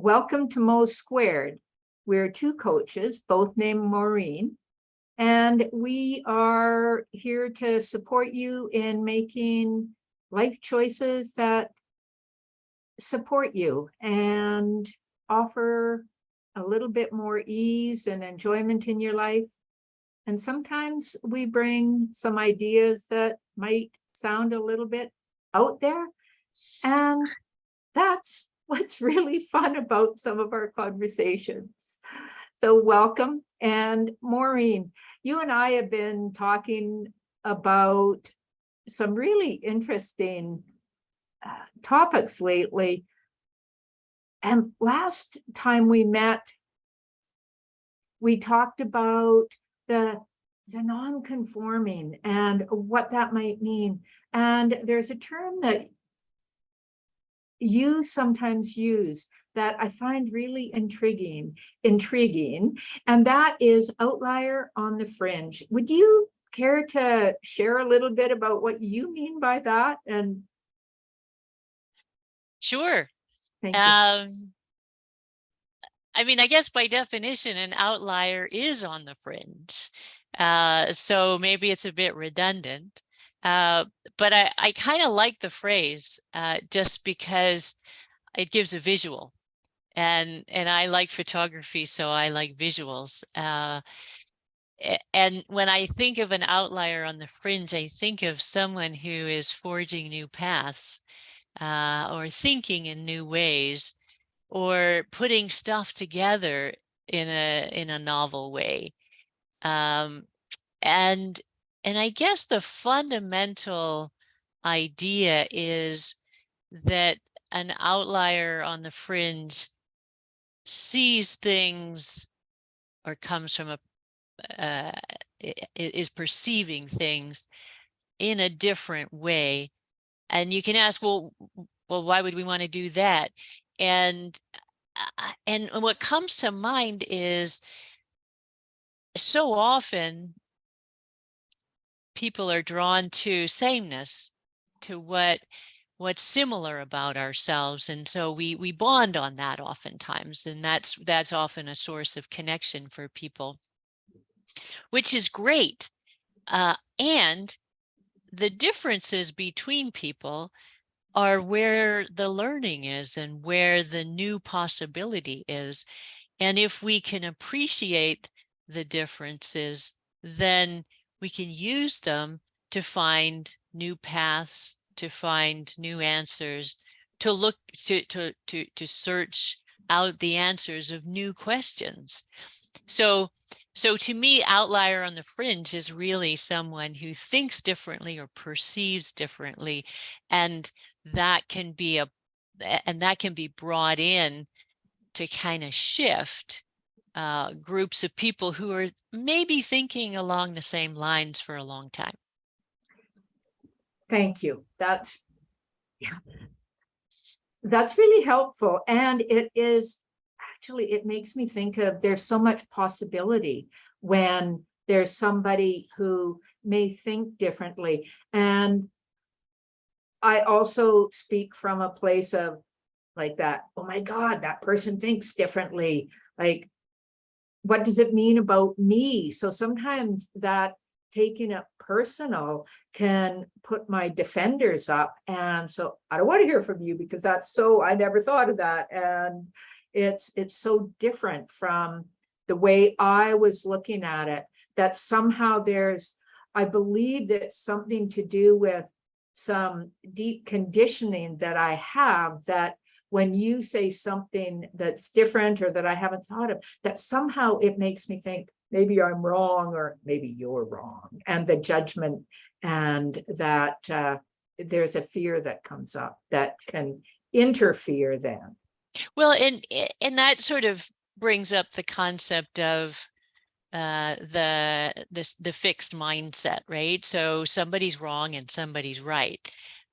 Welcome to Mo2. We're two coaches, both named Maureen, and we are here to support you in making life choices that support you and offer a little bit more ease and enjoyment in your life. And sometimes we bring some ideas that might sound a little bit out there, and that's what's really fun about some of our conversations. So welcome. And Maureen, you and I have been talking about some really interesting topics lately. And last time we met, we talked about the non-conforming and what that might mean. And there's a term that you sometimes use that I find really intriguing, and that is outlier on the fringe. Would you care to share a little bit about what you mean by that? And Sure. thank you. I mean, I guess by definition, an outlier is on the fringe. So maybe it's a bit redundant. But I kind of like the phrase just because it gives a visual. And I like photography, so I like visuals. And when I think of an outlier on the fringe, I think of someone who is forging new paths or thinking in new ways, or putting stuff together in a novel way. And I guess the fundamental idea is that an outlier on the fringe sees things or comes from is perceiving things in a different way. And you can ask, well, why would we want to do that? And what comes to mind is so often people are drawn to sameness, to what's similar about ourselves, and so we bond on that oftentimes, and that's often a source of connection for people, which is great. And the differences between people are where the learning is and where the new possibility is. And if we can appreciate the differences, then we can use them to find new paths, to find new answers, to look to search out the answers of new questions. So to me, outlier on the fringe is really someone who thinks differently or perceives differently, and that can be brought in to kind of shift groups of people who are maybe thinking along the same lines for a long time. Thank you. That's really helpful. And it is actually, it makes me think of, there's so much possibility when there's somebody who may think differently. And I also speak from a place of like that, oh my God, that person thinks differently. Like, what does it mean about me? So sometimes that taking it personal can put my defenders up. And so I don't want to hear from you because that's so, I never thought of that. And it's so different from the way I was looking at it, that somehow I believe that something to do with some deep conditioning that I have, that when you say something that's different or that I haven't thought of, that somehow it makes me think maybe I'm wrong or maybe you're wrong, and the judgment, and that there's a fear that comes up that can interfere then. Well, and that sort of brings up the concept of the fixed mindset, right? So somebody's wrong and somebody's right,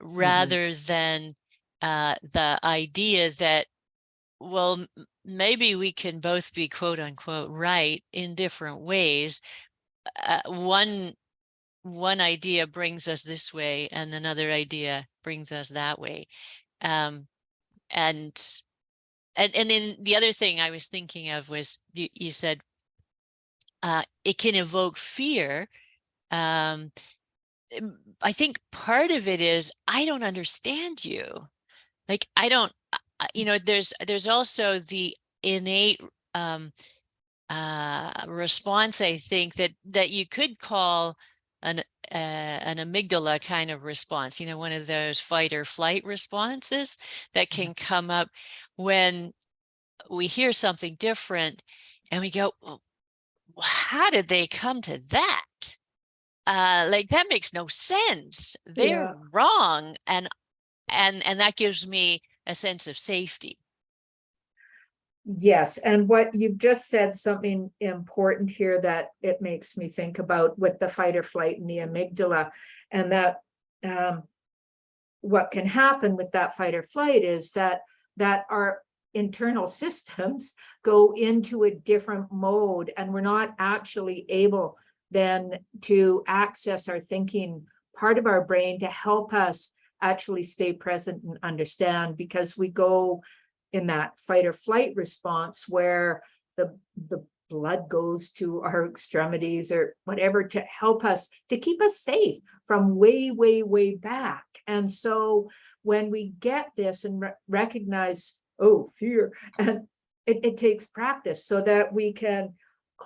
rather than the idea that, well, maybe we can both be quote unquote right in different ways. One idea brings us this way and another idea brings us that way. And and then the other thing I was thinking of was you said it can evoke fear. Um, I think part of it is I don't understand you. Like I don't, you know, there's also the innate response, I think that you could call an amygdala kind of response, you know, one of those fight or flight responses that can come up when we hear something different and we go, "Well, how did they come to that? Like that makes no sense. They're Yeah. wrong." And that gives me a sense of safety. Yes, and what you've just said, something important here that it makes me think about with the fight or flight and the amygdala, and that what can happen with that fight or flight is that our internal systems go into a different mode, and we're not actually able then to access our thinking part of our brain to help us actually stay present and understand, because we go in that fight or flight response where the blood goes to our extremities or whatever to help us, to keep us safe from way back. And so when we get this and recognize, oh, fear, and it takes practice so that we can,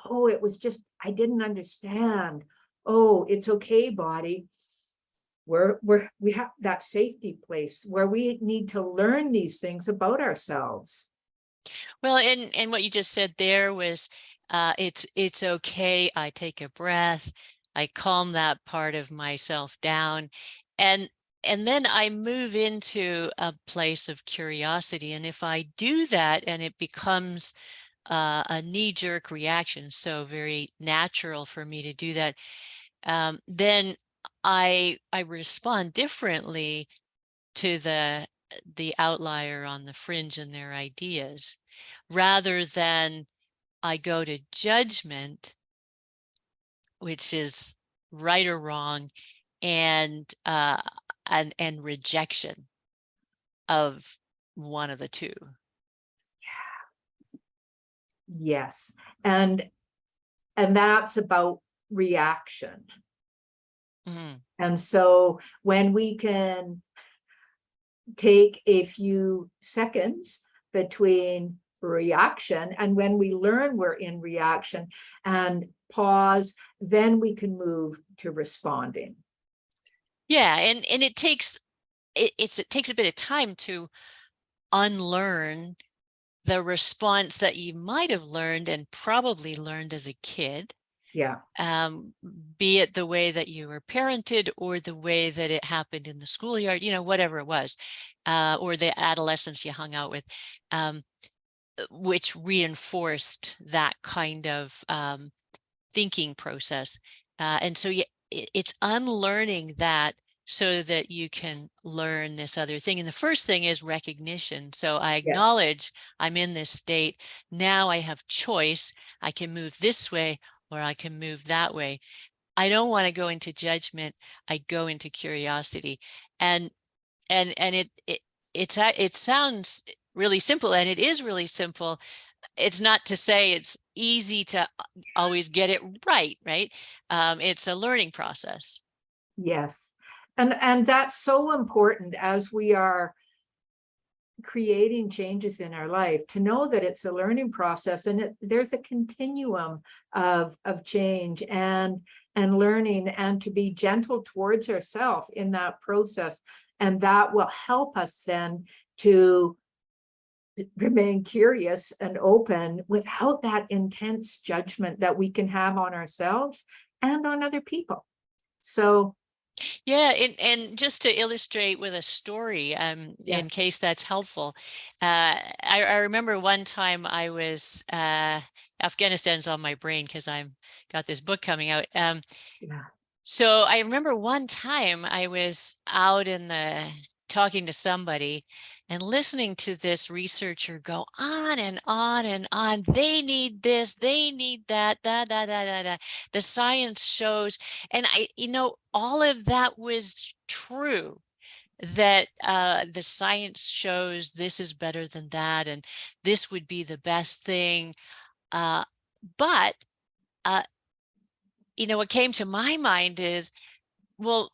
oh, it was just, I didn't understand. Oh, it's okay, body. We have that safety place where we need to learn these things about ourselves. Well, and what you just said there was, it's okay. I take a breath. I calm that part of myself down, and and then I move into a place of curiosity. And if I do that, and it becomes a knee-jerk reaction, so very natural for me to do that, then I respond differently to the outlier on the fringe and their ideas, rather than I go to judgment, which is right or wrong, and and rejection of one of the two. Yes. And that's about reaction. Mm. And so when we can take a few seconds between reaction, and when we learn we're in reaction and pause, then we can move to responding. Yeah, and it takes it takes a bit of time to unlearn the response that you might have learned and probably learned as a kid, Yeah. be it the way that you were parented or the way that it happened in the schoolyard, you know, whatever it was, or the adolescents you hung out with, which reinforced that kind of thinking process. And so it's unlearning that so that you can learn this other thing. And the first thing is recognition. So I Yeah. acknowledge I'm in this state. Now I have choice. I can move this way or I can move that way. I don't want to go into judgment. I go into curiosity. And it sounds really simple, and it is really simple. It's not to say it's easy to always get it right, right? It's a learning process. Yes. And that's so important as we are creating changes in our life, to know that it's a learning process, and there's a continuum of change and learning, and to be gentle towards ourselves in that process. And that will help us then to remain curious and open without that intense judgment that we can have on ourselves and on other people. So Yeah, and just to illustrate with a story, in yes. case that's helpful, I remember one time I was, Afghanistan's on my brain because I'm got this book coming out. Yeah. So I remember one time I was out in the talking to somebody and listening to this researcher go on and on and on. They need this, they need that, da. The science shows, and I, you know, all of that was true. that the science shows this is better than that, and this would be the best thing. But what came to my mind is, well,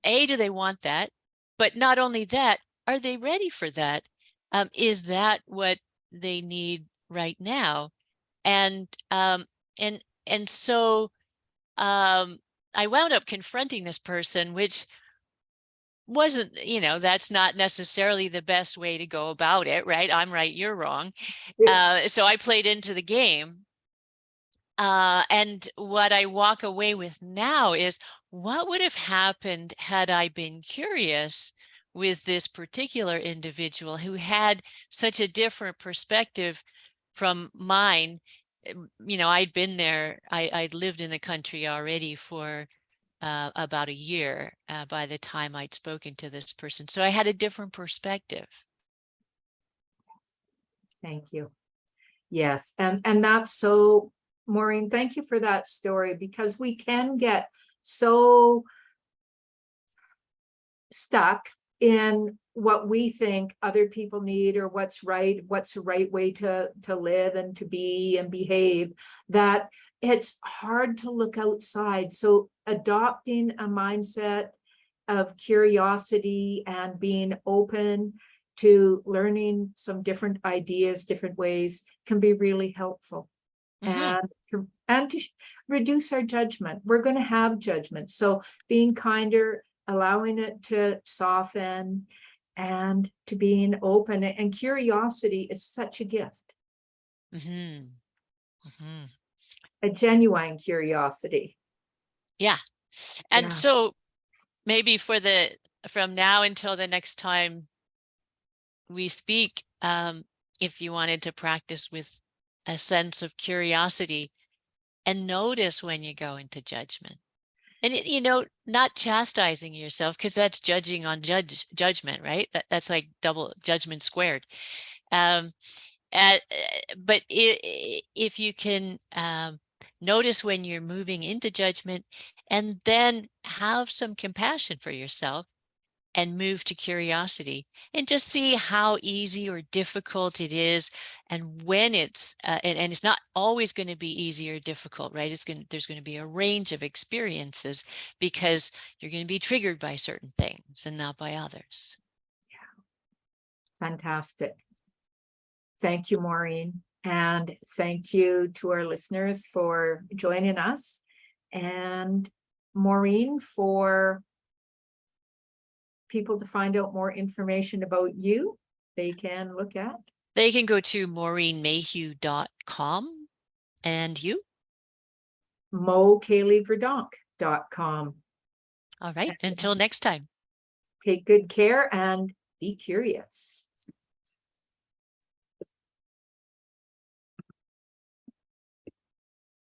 A, do they want that? But not only that, are they ready for that? Is that what they need right now? And so I wound up confronting this person, which wasn't, that's not necessarily the best way to go about it, right? I'm right, you're wrong. So I played into the game. And what I walk away with now is, what would have happened had I been curious with this particular individual who had such a different perspective from mine? I'd been there, I'd lived in the country already for about a year by the time I'd spoken to this person. So I had a different perspective. Thank you. Yes, and that's so, Maureen, thank you for that story, because we can get so stuck in what we think other people need, or what's the right way to live and to be and behave, that it's hard to look outside. So adopting a mindset of curiosity and being open to learning some different ideas, different ways, can be really helpful. Mm-hmm. And to reduce our judgment. We're going to have judgment. So being kinder, allowing it to soften, and to being open. And curiosity is such a gift. Mm-hmm. Mm-hmm. A genuine curiosity. Yeah. And Yeah. so maybe from now until the next time we speak, if you wanted to practice with a sense of curiosity and notice when you go into judgment, and not chastising yourself, because that's judging on judgment, right? That's like double judgment squared. But if you can notice when you're moving into judgment, and then have some compassion for yourself and move to curiosity, and just see how easy or difficult it is, and when it's and it's not always going to be easy or difficult, right? There's going to be a range of experiences, because you're going to be triggered by certain things and not by others. Yeah. Fantastic. Thank you, Maureen. And thank you to our listeners for joining us. And Maureen, for people to find out more information about you, they can look at? They can go to maureenmayhew.com. And you? Caley-Verdonk.com. All right. Until next time. Take good care and be curious.